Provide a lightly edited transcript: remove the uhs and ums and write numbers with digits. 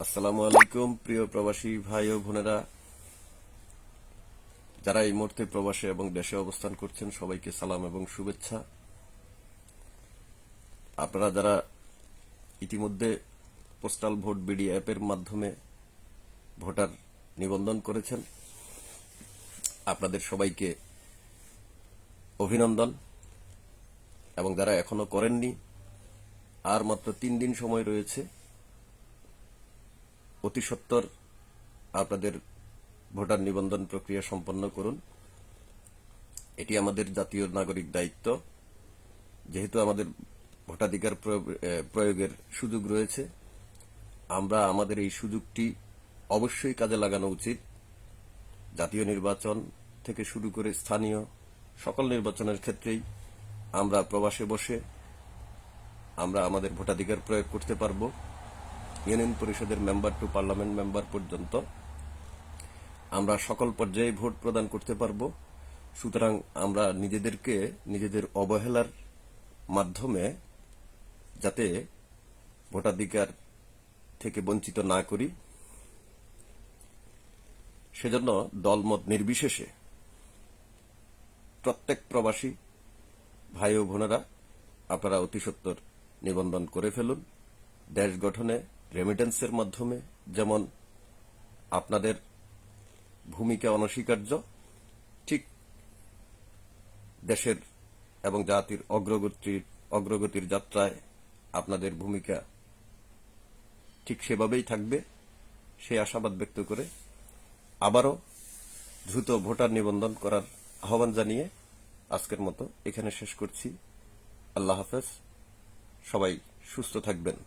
আসসালামু আলাইকুম প্রিয় প্রবাসী ভাই ও বোনেরা, যারা এই মুহূর্তে প্রবাসে এবং দেশে অবস্থান করছেন সবাইকে সালাম এবং শুভেচ্ছা। আপনারা যারা ইতিমধ্যে পোস্টাল ভোট বিডি অ্যাপের মাধ্যমে ভোটার নিবন্ধন করেছেন, আপনাদের সবাইকে অভিনন্দন। এবং যারা এখনো করেননি, আর মাত্র 3 দিন সময় রয়েছে। অতি সত্বর আপনাদের ভোটার নিবন্ধন প্রক্রিয়া সম্পন্ন করুন। এটি আমাদের জাতীয় নাগরিক দায়িত্ব। যেহেতু আমাদের ভোটাধিকার প্রয়োগের সুযোগ রয়েছে, আমরা আমাদের এই সুযোগটি অবশ্যই কাজে লাগানো উচিত। জাতীয় নির্বাচন থেকে শুরু করে স্থানীয় সকল নির্বাচনের ক্ষেত্রেই আমরা প্রবাসে বসে আমরা আমাদের ভোটাধিকার প্রয়োগ করতে পারব। ইউনিয়ন পরিষদের মেম্বার টু পার্লামেন্ট মেম্বার পর্যন্ত আমরা সকল পর্যায়ে ভোট প্রদান করতে পারব। সুতরাং আমরা নিজেদের অবহেলার মাধ্যমে যাতে ভোটাধিকার থেকে বঞ্চিত না করি, সেজন্য দলমত নির্বিশেষে প্রত্যেক প্রবাসী ভাই ও বোনেরা আপনারা অতি সত্বর নিবন্ধন করে ফেলুন। দেশ গঠনে রেমিটেন্সের মাধ্যমে যেমন আপনাদের ভূমিকা অনস্বীকার্য, ঠিক দেশের এবং জাতির অগ্রগতির যাত্রায় আপনাদের ভূমিকা ঠিক সেভাবেই থাকবে, সেই আশাবাদ ব্যক্ত করে আবারও দ্রুত ভোটার নিবন্ধন করার আহ্বান জানিয়ে আজকের মতো এখানে শেষ করছি। আল্লাহ হাফেজ। সবাই সুস্থ থাকবেন।